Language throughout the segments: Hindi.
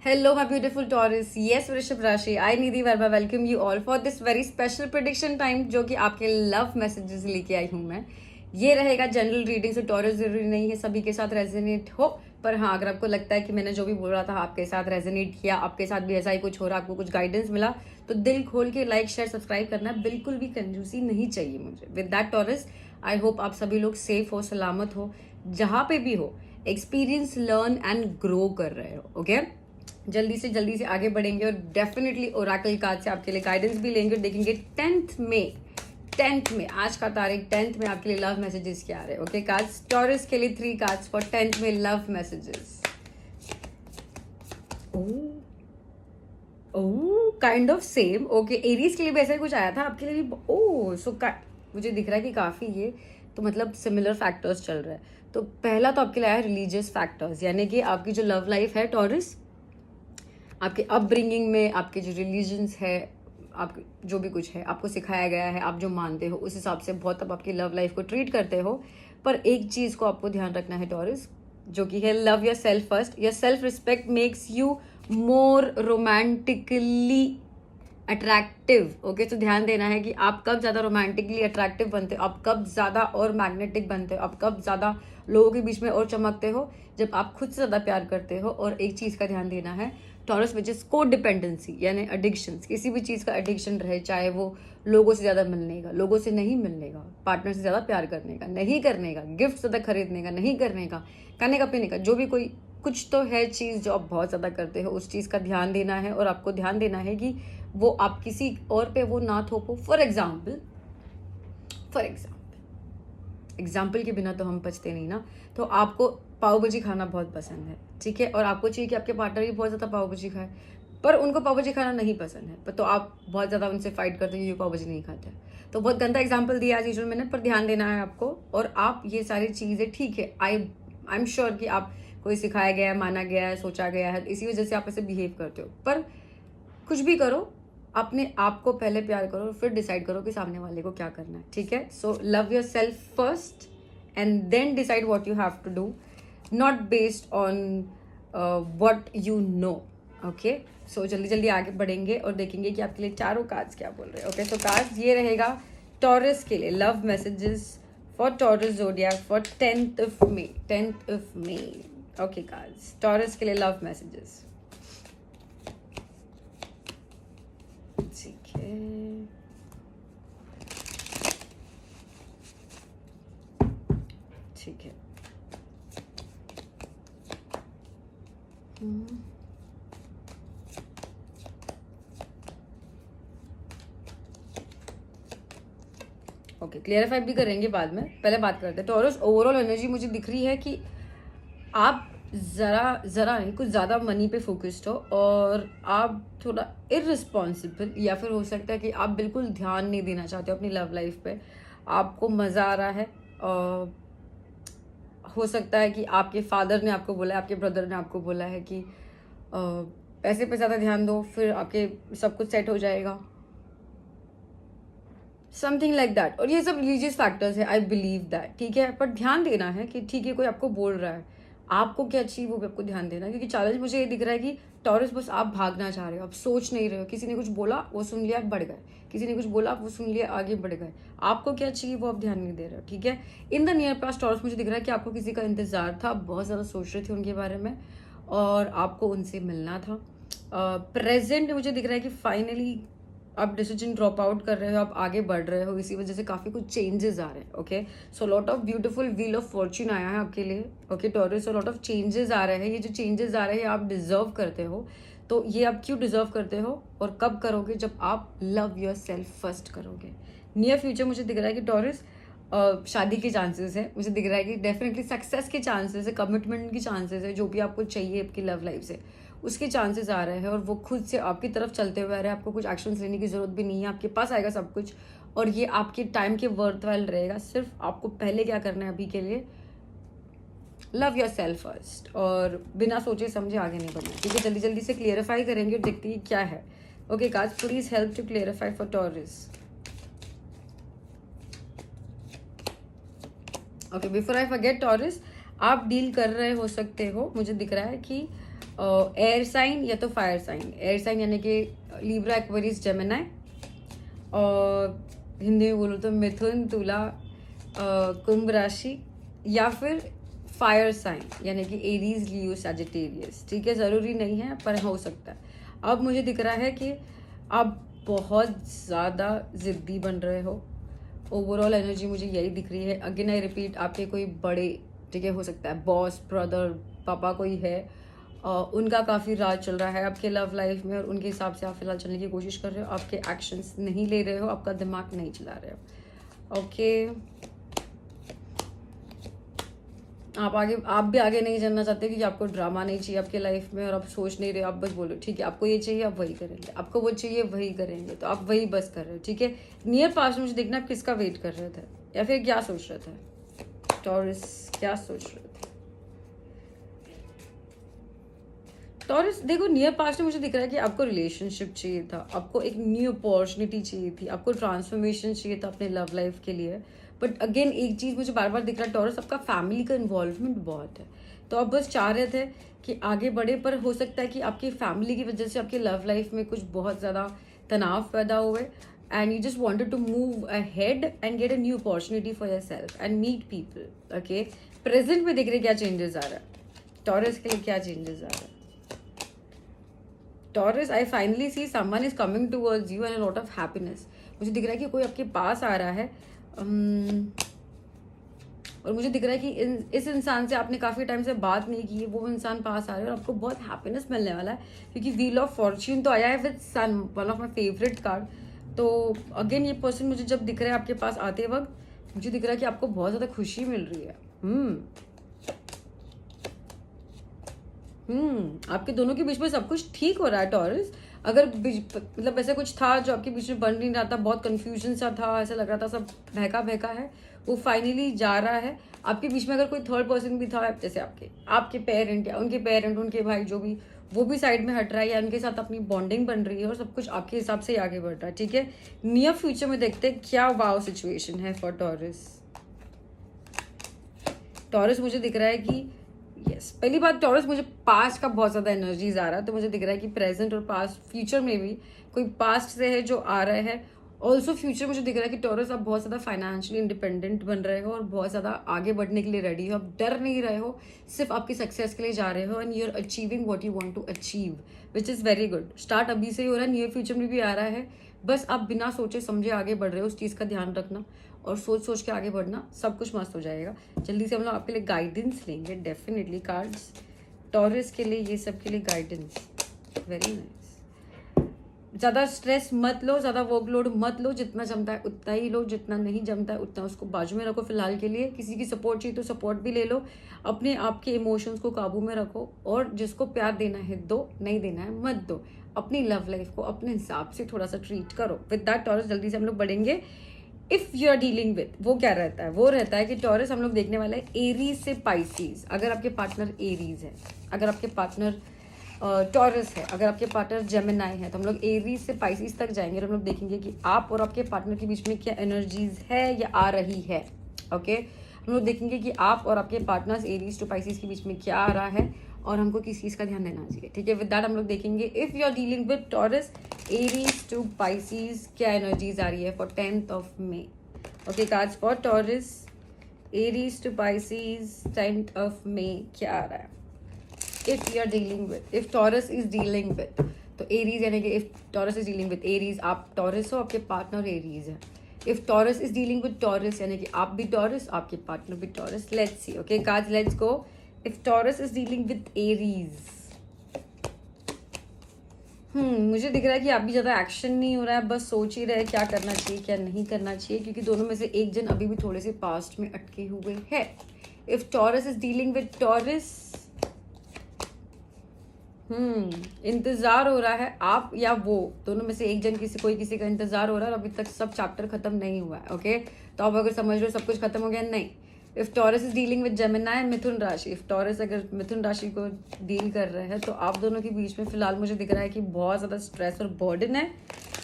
Hello, my beautiful Taurus. Yes, वृषभ राशि. I Nidhi Verma welcome you all for this very special prediction time जो कि आपके लव मैसेजेस लेके आई हूँ मैं. ये रहेगा जनरल रीडिंग, से टॉरस जरूरी नहीं है सभी के साथ रेजोनेट हो, पर हाँ अगर आपको लगता है कि मैंने जो भी बोला था आपके साथ रेजोनेट किया, आपके साथ भी ऐसा ही कुछ हो रहा, आपको कुछ गाइडेंस मिला, तो दिल खोल के लाइक शेयर सब्सक्राइब करना. बिल्कुल भी कंजूसी नहीं चाहिए मुझे. With that taurus, I hope आप सभी लोग सेफ हो, सलामत हो, जहाँ पे भी हो, एक्सपीरियंस लर्न एंड ग्रो कर रहे हो. ओके जल्दी से आगे बढ़ेंगे और डेफिनेटली ओरेकल कार्ड से आपके लिए गाइडेंस भी लेंगे और देखेंगे 10th में आज का तारीख 10th में आपके लिए लव मैसेजेस क्या आ रहे हैं. ओके कार्ड्स टॉरस के लिए 3 कार्ड्स फॉर 10th में love messages. Kind of same. Okay Aries के लिए भी ऐसा ही कुछ आया था, आपके लिए भी. मुझे दिख रहा है कि काफी ये तो मतलब सिमिलर फैक्टर्स चल रहे हैं. तो पहला तो आपके लिए आया रिलीजियस फैक्टर्स, यानी कि आपकी जो लव लाइफ है टॉरस, आपके अपब्रिंगिंग में आपके जो रिलीजन्स है, आप जो भी कुछ है आपको सिखाया गया है, आप जो मानते हो उस हिसाब से बहुत अब आपकी लव लाइफ को ट्रीट करते हो. पर एक चीज को आपको ध्यान रखना है टॉरस, जो कि है love yourself first. Your self respect makes you more romantically attractive. Okay तो ध्यान देना है कि आप कब ज्यादा रोमांटिकली अट्रैक्टिव बनते हो, आप कब ज्यादा और मैग्नेटिक बनते हो, आप कब ज्यादा लोगों के बीच में और चमकते हो, जब आप खुद से ज्यादा प्यार करते हो. और एक चीज का ध्यान देना है टॉरस, विच इज को डिपेंडेंसी, यानी एडिक्शन. किसी भी चीज का एडिक्शन रहे, चाहे वो लोगों से ज्यादा मिलने का, लोगों से नहीं मिलने का, पार्टनर से ज्यादा प्यार करने का, नहीं करने का, गिफ्ट ज्यादा खरीदने का, नहीं करने का, खाने का पीने का, जो भी कोई कुछ तो है चीज जो आप बहुत ज्यादा करते हो, उस चीज का ध्यान देना है. और आपको ध्यान देना है कि वो आप किसी और पे वो ना थोपो. फॉर एग्जाम्पल एग्जाम्पल के बिना तो हम बचते नहीं ना. तो आपको पाव भाजी खाना बहुत पसंद है, ठीक है, और आपको चाहिए कि आपके पार्टनर भी बहुत ज़्यादा पाव भाजी खाए, पर उनको पाव भाजी खाना नहीं पसंद है, पर तो आप बहुत ज़्यादा उनसे फाइट करते हैं, ये पाव भाजी नहीं खाते हैं. तो बहुत गंदा एग्जाम्पल दिया आज यूजुअल मैंने, पर ध्यान देना है आपको. और आप ये सारी चीज़ें, ठीक है, आई एम श्योर कि आप कोई सिखाया गया है, माना गया है, सोचा गया है, इसी वजह से आप ऐसे बिहेव करते हो. पर कुछ भी करो, अपने आप को पहले प्यार करो, फिर डिसाइड करो कि सामने वाले को क्या करना है. ठीक है, so love yourself first and then decide what you have to do, not based on what you know. Okay so जल्दी आगे बढ़ेंगे और देखेंगे कि आपके लिए चारों कार्ड्स क्या बोल रहे हैं. ओके तो कार्ड्स ये रहेगा टॉरस के लिए love messages for taurus zodiac for 10th of May. Okay cards taurus के लिए लव मैसेजेस. ठीक है, ठीक है. ओके क्लियरिफाई भी करेंगे बाद में, पहले बात करते हैं. टॉरस ओवरऑल एनर्जी मुझे दिख रही है कि आप ज़रा नहीं कुछ ज़्यादा मनी पे फोकस्ड हो, और आप थोड़ा इररिस्पॉन्सिबल, या फिर हो सकता है कि आप बिल्कुल ध्यान नहीं देना चाहते हो अपनी लव लाइफ पे. आपको मज़ा आ रहा है, हो सकता है कि आपके फादर ने आपको बोला है, आपके ब्रदर ने आपको बोला है कि पैसे पे ज़्यादा ध्यान दो, फिर आपके सब कुछ सेट हो जाएगा, समथिंग लाइक दैट. और ये सब रिलीजियस फैक्टर्स है, आई बिलीव दैट. ठीक है, पर ध्यान देना है कि ठीक है कोई आपको बोल रहा है, आपको क्या चाहिए वो भी आपको ध्यान देना है. क्योंकि चैलेंज मुझे ये दिख रहा है कि टॉरस बस आप भागना चाह रहे हो, आप सोच नहीं रहे हो. किसी ने कुछ बोला वो सुन लिया, बढ़ गए. किसी ने कुछ बोला वो सुन लिया, आगे बढ़ गए. आपको क्या चाहिए वो आप ध्यान नहीं दे रहे हो. ठीक है, in the near past taurus मुझे दिख रहा है कि आपको किसी का इंतजार था, बहुत ज़्यादा सोच रहे थे उनके बारे में और आपको उनसे मिलना था. प्रेजेंट मुझे दिख रहा है कि फाइनली आप डिसीजन ड्रॉप आउट कर रहे हो, आप आगे बढ़ रहे हो, इसी वजह से काफ़ी कुछ चेंजेस आ रहे हैं. Okay so lot of beautiful wheel of fortune आया है आपके लिए. Okay Taurus, lot of changes आ रहे हैं. ये जो चेंजेस आ रहे हैं आप डिजर्व करते हो. तो ये आप क्यों डिजर्व करते हो और कब करोगे, जब आप लव योर सेल्फ फर्स्ट करोगे. नियर फ्यूचर मुझे दिख रहा है कि टॉरस शादी के चांसेस है, मुझे दिख रहा है कि डेफिनेटली सक्सेस के चांसेस है, कमिटमेंट के चांसेस है, जो भी आपको चाहिए आपकी लव लाइफ से उसके चांसेस आ रहे हैं. और वो खुद से आपकी तरफ चलते हुए आ रहे हैं, आपको कुछ एक्शंस लेने की जरूरत भी नहीं है, आपके पास आएगा सब कुछ. और ये आपके टाइम के वर्थ वाइल रहेगा. सिर्फ आपको पहले क्या करना है अभी के लिए, लव योर सेल्फ फर्स्ट, और बिना सोचे समझे आगे नहीं बढ़ना. ठीक है, जल्दी से क्लियरिफाई करेंगे और देखते हैं क्या है. Okay cards please help to clarify for Taurus. Okay before I forget Taurus, आप डील कर रहे हो सकते हो, मुझे दिख रहा है कि एयर साइन या तो फायर साइन। एयर साइन यानी कि लिब्रा, एक्वेरियस, जेमिनी, और हिंदी में बोलो तो मिथुन, तुला, कुंभ राशि, या फिर फायर साइन यानी कि एरीज, लियो, सैजिटेरियस। ठीक है, ज़रूरी नहीं है पर हो सकता है। अब मुझे दिख रहा है कि आप बहुत ज़्यादा ज़िद्दी बन रहे हो। ओवरऑल एनर्जी मुझे यही दिख रही है। अगेन आई रिपीट, आपके कोई बड़े, ठीक है, हो सकता है बॉस, ब्रदर, पापा कोई है, उनका काफ़ी राज चल रहा है आपके लव लाइफ में, और उनके हिसाब से आप फिलहाल चलने की कोशिश कर रहे हो। आपके एक्शंस नहीं ले रहे हो, आपका दिमाग नहीं चला रहे हो। ओके, आप भी आगे नहीं चलना चाहते क्योंकि आपको ड्रामा नहीं चाहिए आपके लाइफ में, और आप सोच नहीं रहे हो। आप बस बोलो ठीक है, आपको ये चाहिए, आप वही करेंगे, आपको वो चाहिए, वही करेंगे, तो आप वही बस कर रहे हो। ठीक है, नियर पास्ट मुझे देखना आप किसका वेट कर रहे थे या फिर क्या सोच रहे थे। टॉरस क्या सोच रहे थे? टॉरस देखो, नियर पास्ट में मुझे दिख रहा है कि आपको रिलेशनशिप चाहिए था, आपको एक न्यू अपॉर्चुनिटी चाहिए थी, आपको ट्रांसफॉर्मेशन चाहिए था अपने लव लाइफ के लिए। बट अगेन एक चीज़ मुझे बार बार दिख रहा है टॉरस, आपका फैमिली का इन्वॉल्वमेंट बहुत है, तो आप बस चाह रहे थे कि आगे बढ़े, पर हो सकता है कि आपकी फैमिली की वजह से आपके लव लाइफ में कुछ बहुत ज़्यादा तनाव पैदा हुए, and you just wanted to move ahead and get a new opportunity for yourself and meet people. Okay, present में देख रहे क्या चेंजेस आ रहा है टॉरस के लिए, क्या चेंजेस आ रहा है taurus? I finally see someone is coming towards you and a lot of happiness. मुझे दिख रहा है कि कोई आपके पास आ रहा है, और मुझे दिख रहा है कि इस इंसान से आपने काफ़ी टाइम से बात नहीं की है, वो इंसान पास आ रहा है और आपको बहुत हैप्पीनेस मिलने वाला है, क्योंकि व्हील ऑफ फॉर्च्यून तो आया है with sun, one of my favourite card. तो अगेन ये पर्सन मुझे जब दिख रहा है आपके पास आते वक्त, मुझे दिख रहा है कि आपको बहुत ज़्यादा खुशी मिल रही है। आपके दोनों के बीच में सब कुछ ठीक हो रहा है टॉरस। अगर मतलब ऐसा कुछ था जो आपके बीच में बन नहीं रहा था, बहुत कंफ्यूजन सा था, ऐसा लग रहा था सब बहका बहका है, वो फाइनली जा रहा है। आपके बीच में अगर कोई थर्ड पर्सन भी था, जैसे आपके पेरेंट या उनके पेरेंट, उनके भाई, जो भी, वो भी साइड में हट रहा है या उनके साथ अपनी बॉन्डिंग बन रही है, और सब कुछ आपके हिसाब से ही आगे बढ़ रहा है। ठीक है, नियर फ्यूचर में देखते हैं क्या वाव सिचुएशन है फॉर टॉरस। टॉरस मुझे दिख रहा है कि यस, पहली बात टॉरस, मुझे पास्ट का बहुत ज़्यादा एनर्जीज आ रहा है, तो मुझे दिख रहा है कि प्रेजेंट और पास्ट, फ्यूचर में भी कोई पास्ट से है जो आ रहे हैं। ऑल्सो फ्यूचर मुझे दिख रहा है कि टॉरस आप बहुत ज़्यादा फाइनेंशियली इंडिपेंडेंट बन रहे हो और बहुत ज़्यादा आगे बढ़ने के लिए रेडी हो। आप डर नहीं रहे हो, सिर्फ आपकी सक्सेस के लिए जा रहे हो, and you are achieving what you want to achieve, which is very good. Start अभी से ही हो रहा है, नियर फ्यूचर में भी आ रहा है। बस आप बिना सोचे समझे आगे बढ़ रहे हो, उस चीज़ का ध्यान रखना और सोच सोच के आगे बढ़ना, सब कुछ मस्त हो जाएगा। जल्दी से हम लोग आपके लिए गाइडेंस लेंगे, डेफिनेटली कार्ड्स टॉरस के लिए, ये सब के लिए गाइडेंस। Very nice. ज़्यादा स्ट्रेस मत लो, ज़्यादा वर्कलोड मत लो, जितना जमता है उतना ही लो, जितना नहीं जमता है उतना उसको बाजू में रखो फिलहाल के लिए। किसी की सपोर्ट चाहिए तो सपोर्ट भी ले लो, अपने आप के इमोशंस को काबू में रखो, और जिसको प्यार देना है दो, नहीं देना है मत दो। अपनी लव लाइफ को अपने हिसाब से थोड़ा सा ट्रीट करो। विद दैट टॉरस, जल्दी से हम लोग बढ़ेंगे। If you are dealing with, वो क्या रहता है, वो रहता है कि टॉरस हम लोग देखने वाले हैं एरीज से पाइसीज। अगर आपके पार्टनर एरीज है, अगर आपके पार्टनर टॉरस है, अगर आपके पार्टनर जेमिनाई है, तो हम लोग एरीज से पाइसीज तक जाएंगे और हम लोग देखेंगे कि आप और आपके पार्टनर के बीच में क्या एनर्जीज है या आ रही है। ओके, हम लोग देखेंगे कि आप और आपके पार्टनर्स एरीज टू पाइसीज के बीच में क्या आ रहा है और हमको किस चीज़ का ध्यान देना चाहिए। ठीक है, विद दैट हम लोग देखेंगे if you are dealing with Taurus Aries to Pisces, क्या एनर्जीज आ रही है for 10th of May। Okay, cards for Taurus Aries to Pisces 10th of May, क्या आ रहा है if you are dealing with, if Taurus is dealing with, तो एरीज यानी कि if Taurus is dealing with Aries, आप टॉरस हो, आपके पार्टनर एरीज है। If Taurus is dealing with Taurus यानी कि आप भी टॉरस, आपके पार्टनर भी taurus. Let's see. Okay cards, let's go. If Taurus is dealing with Aries, मुझे दिख रहा है कि आप भी ज़्यादा एक्शन नहीं हो रहा है, बस सोच ही रहे क्या करना चाहिए क्या नहीं करना चाहिए, क्योंकि दोनों में से एक जन अभी भी थोड़े से पास्ट में अटके हुए हैं। If Taurus is dealing with taurus, इंतजार हो रहा है, आप या वो दोनों में से एक जन, कोई किसी का इंतजार हो रहा है और अभी तक सब चैप्टर खत्म नहीं हुआ है। ओके, तो आप अगर समझ रहे हो सब कुछ खत्म हो गया, नहीं। If Taurus is dealing with Gemini, Mithun राशि, इफ टॉरस अगर मिथुन राशि को डील कर रहे हैं, तो आप दोनों के बीच में फिलहाल मुझे दिख रहा है कि बहुत ज़्यादा स्ट्रेस और बर्डन है।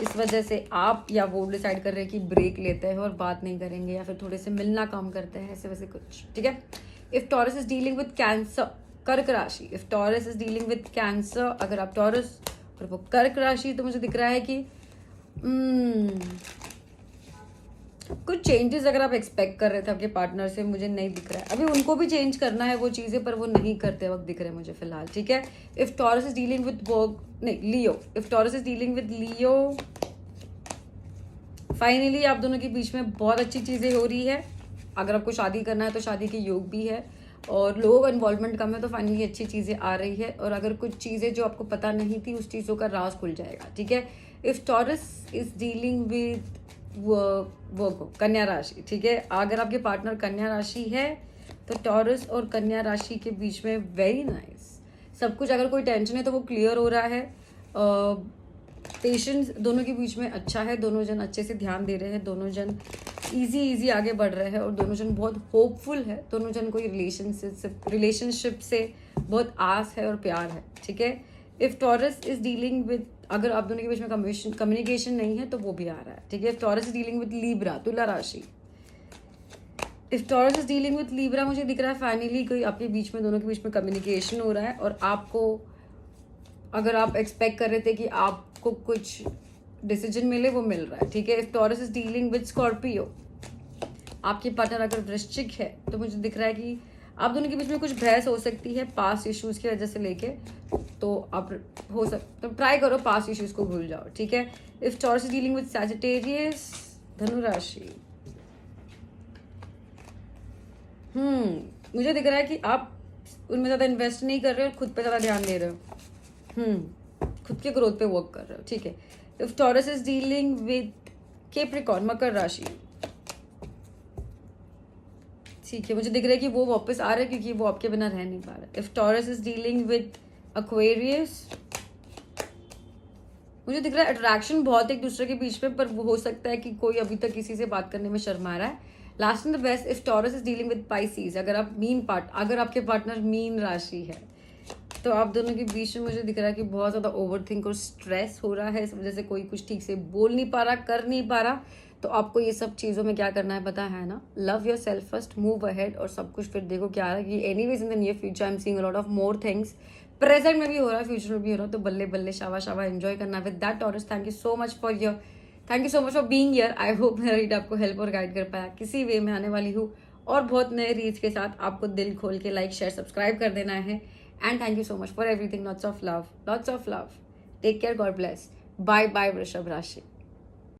इस वजह से आप या वो डिसाइड कर रहे हैं कि ब्रेक लेते हैं और बात नहीं करेंगे, या फिर थोड़े से मिलना कम करते हैं, ऐसे वैसे कुछ। ठीक है, if Taurus is dealing with cancer, कर्क राशि, if Taurus is dealing with cancer, अगर आप टॉरस और वो कर्क राशि, तो मुझे दिख रहा है कि कुछ चेंजेस अगर आप एक्सपेक्ट कर रहे थे आपके पार्टनर से, मुझे नहीं दिख रहा है अभी उनको भी चेंज करना है वो चीज़ें, पर वो नहीं करते वक्त दिख रहे हैं मुझे फिलहाल, ठीक है। If Taurus is dealing with work, नहीं Leo, if Taurus is dealing with Leo, finally आप दोनों के बीच में बहुत अच्छी चीज़ें हो रही है। अगर आपको शादी करना है तो शादी के योग भी है, और लोगों का इन्वॉल्वमेंट कम है, तो फाइनली अच्छी चीज़ें आ रही है। और अगर कुछ चीज़ें जो आपको पता नहीं थी उस चीज़ों का राज खुल जाएगा, ठीक है। If Taurus is dealing with वो कन्या राशि, ठीक है। अगर आपके पार्टनर कन्या राशि है तो टॉरस और कन्या राशि के बीच में वेरी नाइस सब कुछ। अगर कोई टेंशन है तो वो क्लियर हो रहा है। पेशेंस दोनों के बीच में अच्छा है, दोनों जन अच्छे से ध्यान दे रहे हैं, दोनों जन इजी आगे बढ़ रहे हैं, और दोनों जन बहुत होपफुल है, दोनों जन कोई रिलेशनशिप से बहुत आस है और प्यार है, ठीक है। If Taurus is dealing with, अगर आप दोनों के बीच में कम्युनिकेशन नहीं है तो वो भी आ रहा है, ठीक है। If Taurus is dealing with Libra, तुला राशि, if Taurus is dealing with Libra, मुझे दिख रहा है फाइनली कोई आपके बीच में, दोनों के बीच में कम्युनिकेशन हो रहा है, और आपको अगर आप एक्सपेक्ट कर रहे थे कि आपको कुछ डिसीजन मिले, वो मिल रहा है, ठीक है। If Taurus is dealing with Scorpio, आपके पार्टनर अगर वृश्चिक है तो मुझे दिख रहा है कि आप दोनों के बीच में कुछ बहस हो सकती है पास्ट इश्यूज की वजह से लेके, तो आप हो सकता तो ट्राई करो पास्ट इश्यूज को भूल जाओ, ठीक है। If Taurus is dealing with Sagittarius, धनु राशि, मुझे दिख रहा है कि आप उनमें ज़्यादा इन्वेस्ट नहीं कर रहे हो और खुद पे ज़्यादा ध्यान दे रहे हो, खुद के ग्रोथ पे वर्क कर रहे हो, ठीक है। If Taurus is dealing with Capricorn, Makar राशि, ठीक है। मुझे दिख रहा है कि वो वापस आ रहा है क्योंकि वो आपके बिना रह नहीं पा रहा है। If Taurus is dealing with Aquarius, मुझे दिख रहा है अट्रैक्शन बहुत एक दूसरे के बीच में, पर वो हो सकता है कि कोई अभी तक किसी से बात करने में शर्मा रहा है। Last and the best, if Taurus is dealing with Pisces, अगर आपके पार्टनर मीन राशि है तो आप दोनों के बीच में मुझे दिख रहा है कि बहुत ज़्यादा ओवरथिंक और स्ट्रेस हो रहा है, इस वजह से कोई कुछ ठीक से बोल नहीं पा रहा, कर नहीं पा रहा। तो आपको ये सब चीज़ों में क्या करना है पता है ना, love yourself first, move ahead, और सब कुछ फिर देखो क्या है कि anyways in the near future I am seeing a lot of more things, present में भी हो रहा है, फ्यूचर में भी हो रहा है, तो बल्ले बल्ले शाबा एंजॉय करना। With that taurus, thank you so much for being here. I hope मेरा रीड आपको हेल्प और गाइड कर पाया किसी वे में। आने वाली हूँ और बहुत नए रीड्स के साथ, आपको दिल खोल के लाइक शेयर सब्सक्राइब कर देना है। And thank you so much for everything, lots of love, take care, God bless, bye bye वृषभ राशि।